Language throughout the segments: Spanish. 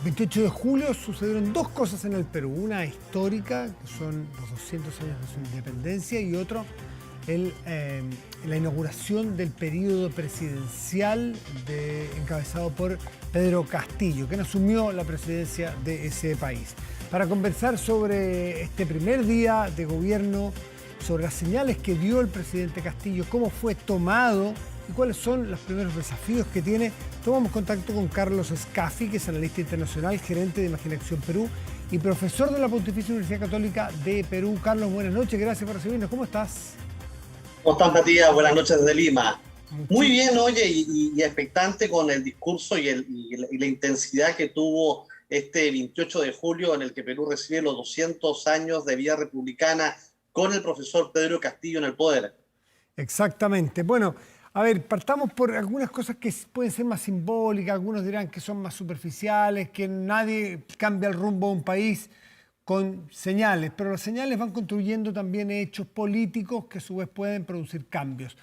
28 de julio sucedieron dos cosas en el Perú. Una histórica, que son los 200 años de su independencia, y otro, la inauguración del periodo presidencial encabezado por Pedro Castillo, quien asumió la presidencia de ese país. Para conversar sobre este primer día de gobierno, sobre las señales que dio el presidente Castillo, cómo fue tomado y cuáles son los primeros desafíos que tiene, tomamos contacto con Carlos Scafi, que es analista internacional, gerente de Imaginación Perú y profesor de la Pontificia Universidad Católica de Perú. Carlos, buenas noches, gracias por recibirnos. ¿Cómo estás? ¿Cómo estás, Matías? Buenas noches desde Lima. Muy Muchi- bien, oye, y expectante con el discurso y la intensidad que tuvo este 28 de julio en el que Perú recibe los 200 años de vida republicana con el profesor Pedro Castillo en el poder. Exactamente. Bueno, a ver, partamos por algunas cosas que pueden ser más simbólicas, algunos dirán que son más superficiales, que nadie cambia el rumbo de un país con señales, pero las señales van construyendo también hechos políticos que a su vez pueden producir cambios.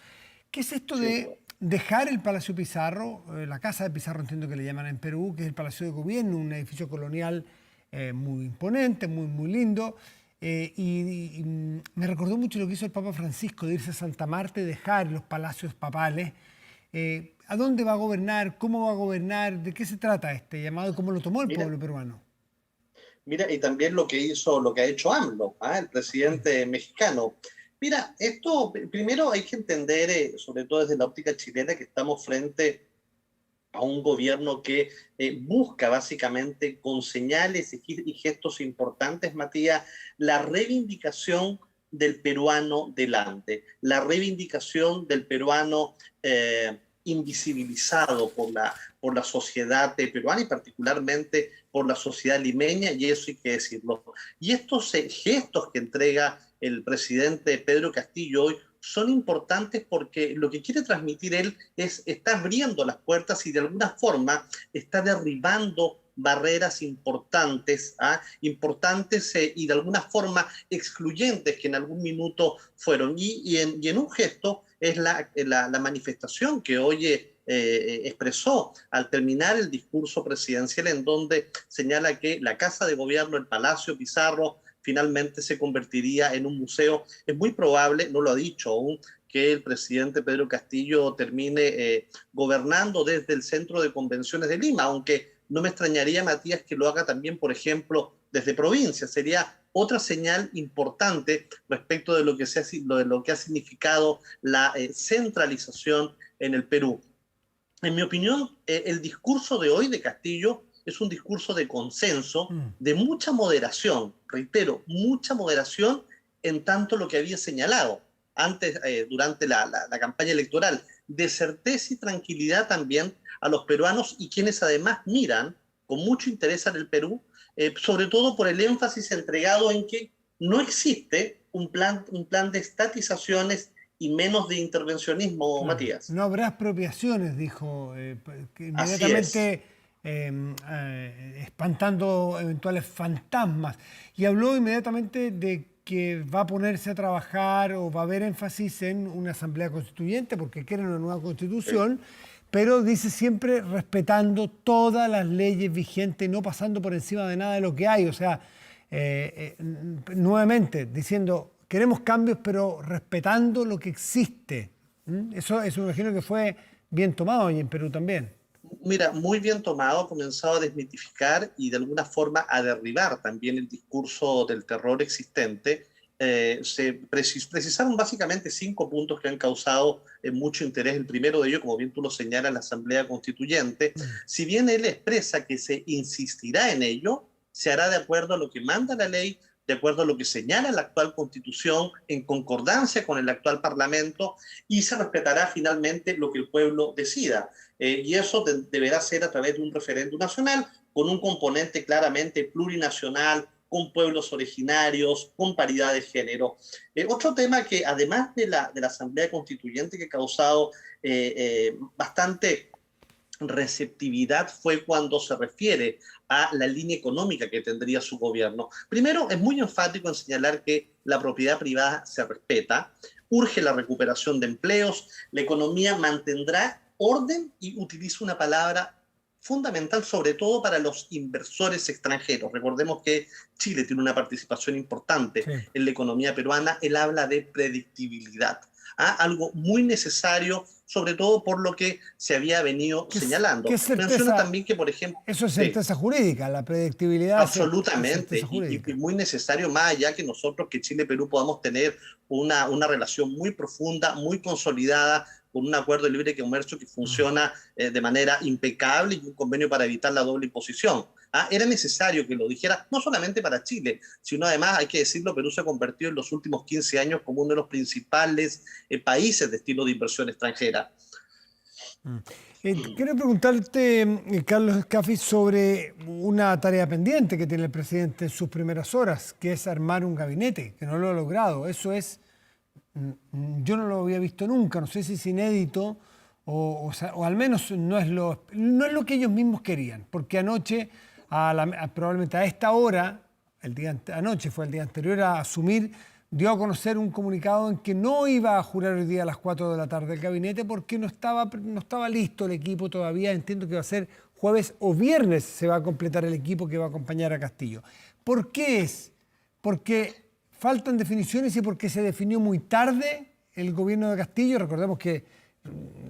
¿Qué es esto Sin de duda. dejar el Palacio Pizarro, la Casa de Pizarro entiendo que le llaman en Perú, que es el Palacio de Gobierno, un edificio colonial muy imponente, muy lindo? Me recordó mucho lo que hizo el Papa Francisco, de irse a Santa Marta y dejar los palacios papales. ¿A dónde va a gobernar? ¿Cómo va a gobernar? ¿De qué se trata este llamado? ¿Cómo lo tomó el Mira, pueblo peruano? Mira, y también lo que ha hecho AMLO, el presidente mexicano. Mira, esto primero hay que entender, sobre todo desde la óptica chilena, que estamos frente a un gobierno que busca básicamente con señales y gestos importantes, Matías, la reivindicación del peruano delante, la reivindicación del peruano invisibilizado por la sociedad peruana y particularmente por la sociedad limeña, y eso hay que decirlo. Y estos gestos que entrega el presidente Pedro Castillo hoy son importantes porque lo que quiere transmitir él es, está abriendo las puertas y de alguna forma está derribando barreras importantes y de alguna forma excluyentes que en algún minuto fueron. Y en un gesto es la manifestación que hoy expresó al terminar el discurso presidencial, en donde señala que la Casa de Gobierno, el Palacio Pizarro, finalmente se convertiría en un museo. Es muy probable, no lo ha dicho aún, que el presidente Pedro Castillo termine gobernando desde el Centro de Convenciones de Lima, aunque no me extrañaría, Matías, que lo haga también, por ejemplo, desde provincia. Sería otra señal importante respecto de de lo que ha significado la centralización en el Perú. En mi opinión, el discurso de hoy de Castillo es un discurso de consenso, Mm. de mucha moderación, reitero, mucha moderación en tanto lo que había señalado antes, durante la campaña electoral, de certeza y tranquilidad también a los peruanos y quienes además miran con mucho interés en el Perú, sobre todo por el énfasis entregado en que no existe un plan de estatizaciones y menos de intervencionismo, Claro. Matías. No habrá expropiaciones, dijo, que Así es. inmediatamente espantando eventuales fantasmas. Y habló inmediatamente de que va a ponerse a trabajar o va a haber énfasis en una asamblea constituyente porque quieren una nueva Sí. constitución, pero dice siempre respetando todas las leyes vigentes y no pasando por encima de nada de lo que hay. O sea, nuevamente diciendo, queremos cambios, pero respetando lo que existe. Eso me imagino que fue bien tomado hoy en Perú también. Mira, muy bien tomado, ha comenzado a desmitificar y de alguna forma a derribar también el discurso del terror existente. Precisaron básicamente 5 puntos que han causado mucho interés. El primero de ellos, como bien tú lo señalas, la Asamblea Constituyente. Mm. Si bien él expresa que se insistirá en ello, se hará de acuerdo a lo que manda la ley, de acuerdo a lo que señala la actual Constitución, en concordancia con el actual Parlamento, y se respetará finalmente lo que el pueblo decida. Y eso deberá ser a través de un referéndum nacional con un componente claramente plurinacional, con pueblos originarios, con paridad de género. Otro tema que además de la Asamblea Constituyente que ha causado bastante receptividad fue cuando se refiere a la línea económica que tendría su gobierno. Primero, es muy enfático en señalar que la propiedad privada se respeta, urge la recuperación de empleos, la economía mantendrá orden y utiliza una palabra fundamental sobre todo para los inversores extranjeros. Recordemos que Chile tiene una participación importante Sí. en la economía peruana. Él habla de predictibilidad, algo muy necesario, sobre todo por lo que se había venido ¿Qué señalando. es Menciona certeza? también que, por ejemplo, Eso es sí, certeza jurídica, la predictibilidad es absolutamente, certeza y jurídica. muy necesario, más allá que nosotros, que Chile y Perú podamos tener una relación muy profunda, muy consolidada, con un acuerdo de libre comercio que Mm. funciona de manera impecable y un convenio para evitar la doble imposición. Era necesario que lo dijera, no solamente para Chile, sino además, hay que decirlo, Perú se ha convertido en los últimos 15 años como uno de los principales países de destino de inversión extranjera. Mm. Quiero preguntarte, Carlos Escaffi, sobre una tarea pendiente que tiene el presidente en sus primeras horas, que es armar un gabinete, que no lo ha logrado. Eso es, yo no lo había visto nunca, no sé si es inédito o al menos no es lo que ellos mismos querían, porque anoche, probablemente a esta hora, anoche fue el día anterior a asumir, dio a conocer un comunicado en que no iba a jurar hoy día a las 4 de la tarde el gabinete porque no estaba listo el equipo todavía. Entiendo que va a ser jueves o viernes se va a completar el equipo que va a acompañar a Castillo. ¿Por qué es? Porque faltan definiciones y porque se definió muy tarde el gobierno de Castillo. Recordemos que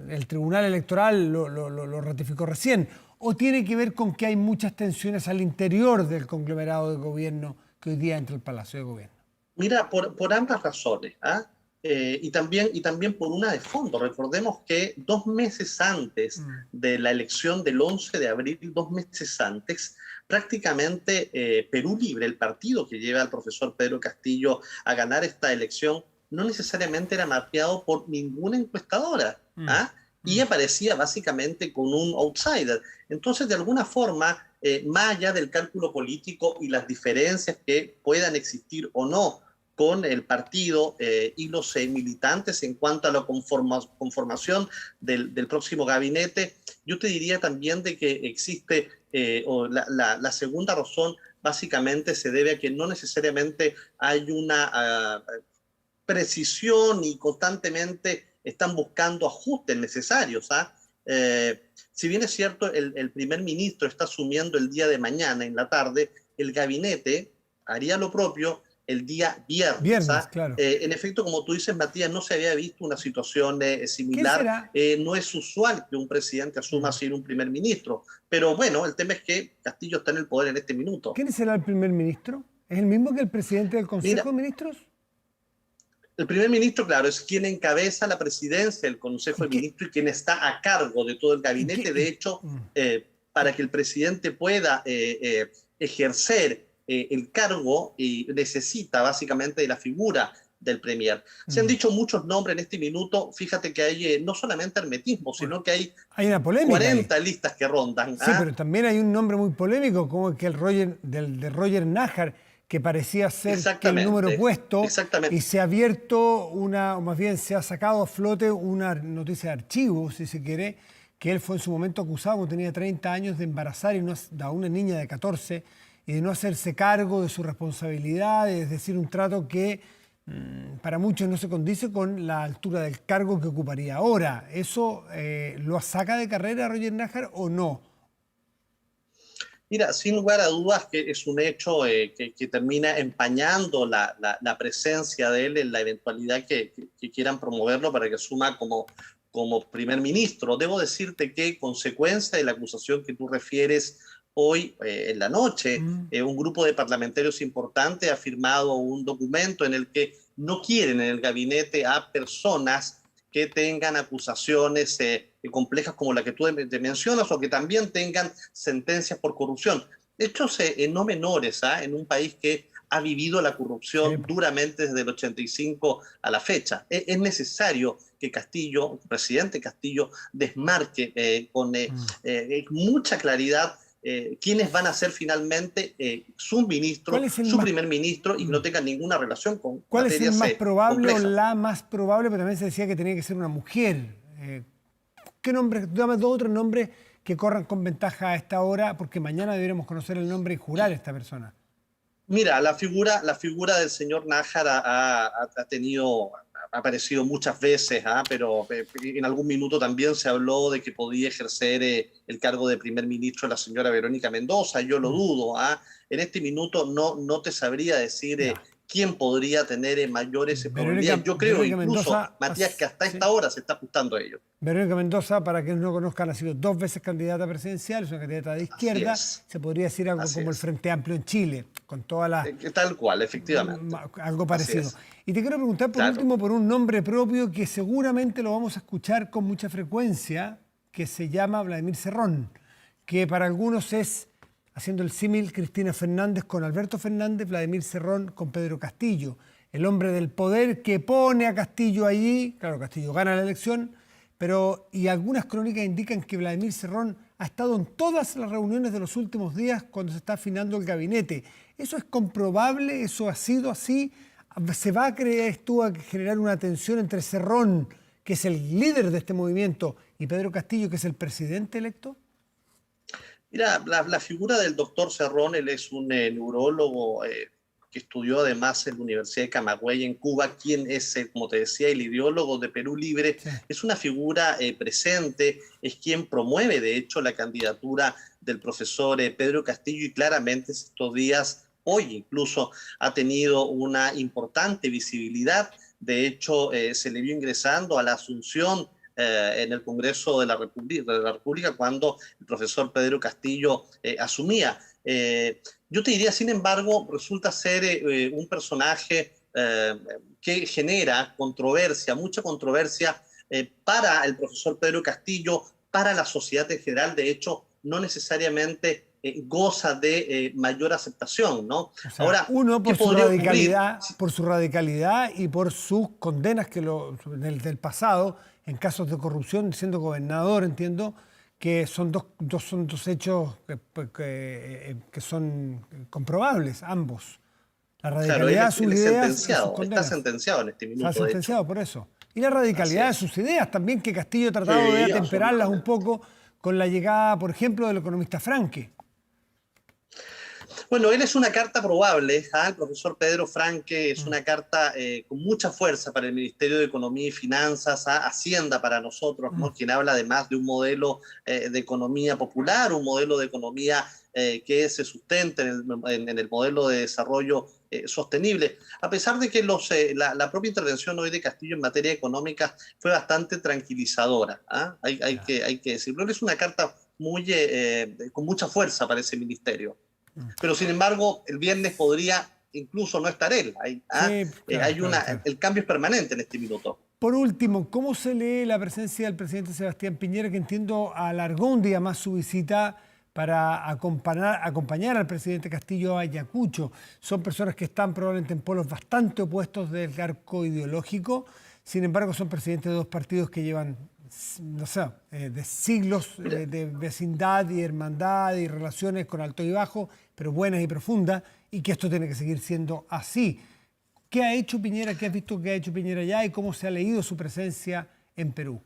el Tribunal Electoral lo ratificó recién. ¿O tiene que ver con que hay muchas tensiones al interior del conglomerado de gobierno que hoy día entra al Palacio de Gobierno? Mira, por ambas razones, y también por una de fondo. Recordemos que 2 meses antes Mm. de la elección del 11 de abril, 2 meses antes, prácticamente Perú Libre, el partido que lleva al profesor Pedro Castillo a ganar esta elección, no necesariamente era mapeado por ninguna encuestadora, Mm. ¿ah? Y Mm. aparecía básicamente con un outsider. Entonces, de alguna forma, más allá del cálculo político y las diferencias que puedan existir o no con el partido y los militantes en cuanto a la conformación del próximo gabinete, yo te diría también de que existe, o la segunda razón básicamente se debe a que no necesariamente hay una precisión y constantemente están buscando ajustes necesarios. Si bien es cierto, el primer ministro está asumiendo el día de mañana en la tarde, el gabinete haría lo propio el día viernes. Viernes, claro. En efecto, como tú dices, Matías, no se había visto una situación ¿Quién similar. será? No es usual que un presidente asuma Mm. sin un primer ministro. Pero bueno, el tema es que Castillo está en el poder en este minuto. ¿Quién será el primer ministro? ¿Es el mismo que el presidente del Consejo Mira, de Ministros? el primer ministro, claro, es quien encabeza la presidencia del Consejo ¿Y de qué? Ministros y quien está a cargo de todo el ¿Y qué? gabinete. De hecho, para que el presidente pueda ejercer el cargo, necesita básicamente de la figura del premier. Se han Mm. dicho muchos nombres en este minuto. Fíjate que hay no solamente hermetismo, Bueno, sino que hay hay una polémica ahí. 40 listas que rondan. Sí, pero también hay un nombre muy polémico, como el que de Roger Nájar, que parecía ser que el número Exactamente, puesto, y exactamente. se ha abierto o más bien se ha sacado a flote una noticia de archivo, si se quiere, que él fue en su momento acusado, cuando tenía 30 años, de embarazar a una niña de 14 y de no hacerse cargo de su responsabilidad, es decir, un trato que para muchos no se condice con la altura del cargo que ocuparía ahora. ¿Eso lo saca de carrera Roger Nájar o no? Mira, sin lugar a dudas que es un hecho que termina empañando la presencia de él en la eventualidad que quieran promoverlo para que asuma como primer ministro. Debo decirte que, consecuencia de la acusación que tú refieres hoy en la noche, Mm. un grupo de parlamentarios importante ha firmado un documento en el que no quieren en el gabinete a personas que tengan acusaciones complejas como la que tú te mencionas, o que también tengan sentencias por corrupción. Hechos no menores, en un país que ha vivido la Sí, corrupción po. duramente desde el 85 a la fecha. Es necesario que Castillo, el presidente Castillo, desmarque con Mm. mucha claridad quiénes van a ser finalmente su ministro, ¿Cuál es el su más, primer ministro, y que mm, no tengan ninguna relación con cuál es el materias más probable o complejas. la más probable? Pero también se decía que tenía que ser una mujer. ¿Qué nombre? Dame dos otros nombres que corran con ventaja a esta hora, porque mañana deberemos conocer el nombre y jurar a esta persona. Mira, la figura del señor Nájar ha tenido ha aparecido muchas veces, pero en algún minuto también se habló de que podía ejercer el cargo de primer ministro la señora Verónica Mendoza. Yo lo dudo. En este minuto no te sabría decir Ya. quién podría tener mayores probabilidades. Yo creo Verónica incluso, Mendoza, Matías, que hasta sí. esta hora se está ajustando a ello. Verónica Mendoza, para quienes no conozcan, ha sido 2 veces candidata presidencial, es una candidata de Así izquierda, es, se podría decir algo así como el es. Frente Amplio en Chile, con toda la Tal cual, efectivamente. algo Así parecido. es, Y te quiero preguntar por claro. último por un nombre propio que seguramente lo vamos a escuchar con mucha frecuencia, que se llama Vladimir Cerrón, que para algunos es, haciendo el símil, Cristina Fernández con Alberto Fernández, Vladimir Cerrón con Pedro Castillo, el hombre del poder que pone a Castillo allí. Claro, Castillo gana la elección, pero y algunas crónicas indican que Vladimir Cerrón ha estado en todas las reuniones de los últimos días cuando se está afinando el gabinete. ¿Eso es comprobable? ¿Eso ha sido así? ¿Se va a creer tú a generar una tensión entre Cerrón, que es el líder de este movimiento, y Pedro Castillo, que es el presidente electo? Mira, la figura del doctor Cerrón, él es un neurólogo que estudió además en la Universidad de Camagüey en Cuba, quien es, como te decía, el ideólogo de Perú Libre. Sí. Es una figura presente, es quien promueve, de hecho, la candidatura del profesor Pedro Castillo, y claramente estos días, hoy incluso, ha tenido una importante visibilidad. De hecho, se le vio ingresando a la Asunción en el Congreso de la República cuando el profesor Pedro Castillo asumía. Yo te diría, sin embargo, resulta ser un personaje que genera controversia, mucha controversia para el profesor Pedro Castillo, para la sociedad en general. De hecho, no necesariamente goza de mayor aceptación, ¿no? O sea, Ahora, uno ¿qué podría ocurrir? por su radicalidad y por sus condenas del pasado en casos de corrupción, siendo gobernador, entiendo que son dos hechos que son comprobables, ambos. La Claro, radicalidad de sus él es ideas y sus sentenciado, está condenas. sentenciado en este Se ha minuto, de hecho. sentenciado por eso. Y la Así radicalidad de es. sus ideas también, que Castillo ha tratado de Sí, atemperarlas un absolutamente. poco con la llegada, por ejemplo, del economista Franque. Bueno, él es una carta probable. El profesor Pedro Franque es una carta con mucha fuerza para el Ministerio de Economía y Finanzas, Hacienda para nosotros, ¿no? Quien habla además de un modelo de economía popular, un modelo de economía que se sustenta en el modelo de desarrollo sostenible. A pesar de que la propia intervención hoy de Castillo en materia económica fue bastante tranquilizadora, hay que decirlo. Él es una carta con mucha fuerza para ese ministerio. Pero sin embargo, el viernes podría incluso no estar él. Sí, claro, claro, claro. El cambio es permanente en este minuto. Por último, ¿cómo se lee la presencia del presidente Sebastián Piñera, que entiendo alargó un día más su visita para acompañar al presidente Castillo a Ayacucho? Son personas que están probablemente en polos bastante opuestos del arco ideológico. Sin embargo, son presidentes de dos partidos que llevan, no sé, de siglos Mira, de vecindad y hermandad y relaciones con alto y bajo, pero buenas y profundas, y que esto tiene que seguir siendo así. ¿Qué ha hecho Piñera? ¿Qué has visto que ha hecho Piñera allá y cómo se ha leído su presencia en Perú?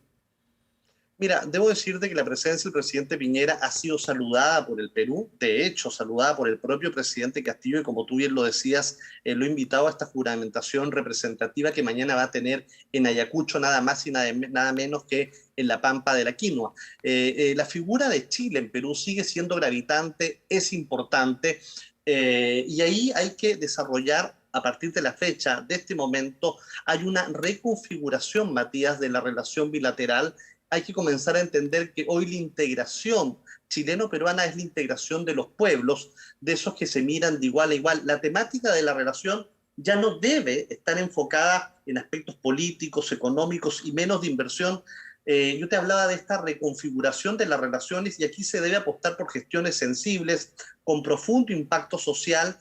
Mira, debo decirte que la presencia del presidente Piñera ha sido saludada por el Perú, de hecho, saludada por el propio presidente Castillo, y como tú bien lo decías, lo ha invitado a esta juramentación representativa que mañana va a tener en Ayacucho, nada más y nada menos que en la Pampa de la Quinua. La figura de Chile en Perú sigue siendo gravitante, es importante, y ahí hay que desarrollar. A partir de la fecha, de este momento, hay una reconfiguración, Matías, de la relación bilateral. Hay que comenzar a entender que hoy la integración chileno-peruana es la integración de los pueblos, de esos que se miran de igual a igual. La temática de la relación ya no debe estar enfocada en aspectos políticos, económicos y menos de inversión. Yo te hablaba de esta reconfiguración de las relaciones, y aquí se debe apostar por gestiones sensibles, con profundo impacto social.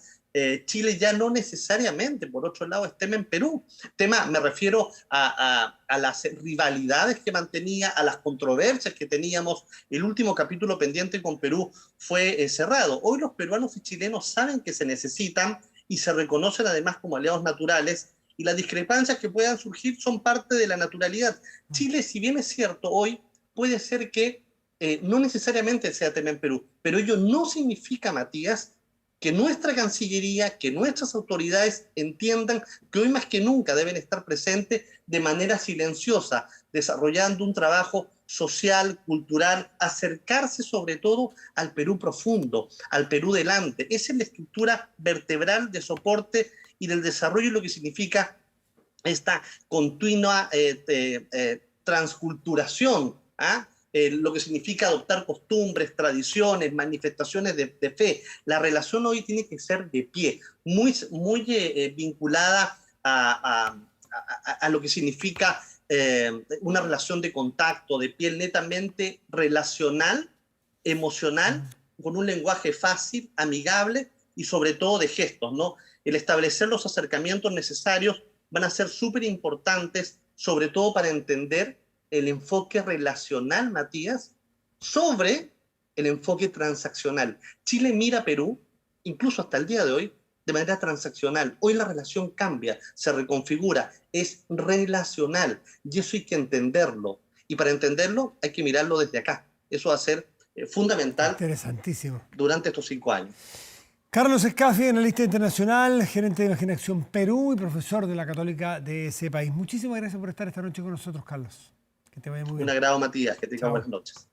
Chile ya no necesariamente, por otro lado, es tema en Perú. Me refiero a las rivalidades que mantenía, a las controversias que teníamos. El último capítulo pendiente con Perú fue cerrado. Hoy los peruanos y chilenos saben que se necesitan y se reconocen además como aliados naturales, y las discrepancias que puedan surgir son parte de la naturalidad. Chile, si bien es cierto, hoy puede ser que no necesariamente sea tema en Perú, pero ello no significa, Matías, que nuestra Cancillería, que nuestras autoridades entiendan que hoy más que nunca deben estar presentes de manera silenciosa, desarrollando un trabajo social, cultural, acercarse sobre todo al Perú profundo, al Perú delante. Esa es la estructura vertebral de soporte y del desarrollo y lo que significa esta continua transculturación, ¿ah? Lo que significa adoptar costumbres, tradiciones, manifestaciones de fe. La relación hoy tiene que ser de pie, muy vinculada a lo que significa una relación de contacto, de piel netamente relacional, emocional, con un lenguaje fácil, amigable y sobre todo de gestos, ¿no? El establecer los acercamientos necesarios van a ser súper importantes, sobre todo para entender el enfoque relacional, Matías, sobre el enfoque transaccional. Chile mira a Perú, incluso hasta el día de hoy, de manera transaccional. Hoy la relación cambia, se reconfigura, es relacional y eso hay que entenderlo. Y para entenderlo hay que mirarlo desde acá. Eso va a ser fundamental. Interesantísimo. Durante estos 5 años. Carlos Escafi, analista internacional, gerente de Imaginación Perú y profesor de la Católica de ese país. Muchísimas gracias por estar esta noche con nosotros, Carlos. Que te vaya muy bien. Un agrado, Matías. Que tengas buenas noches.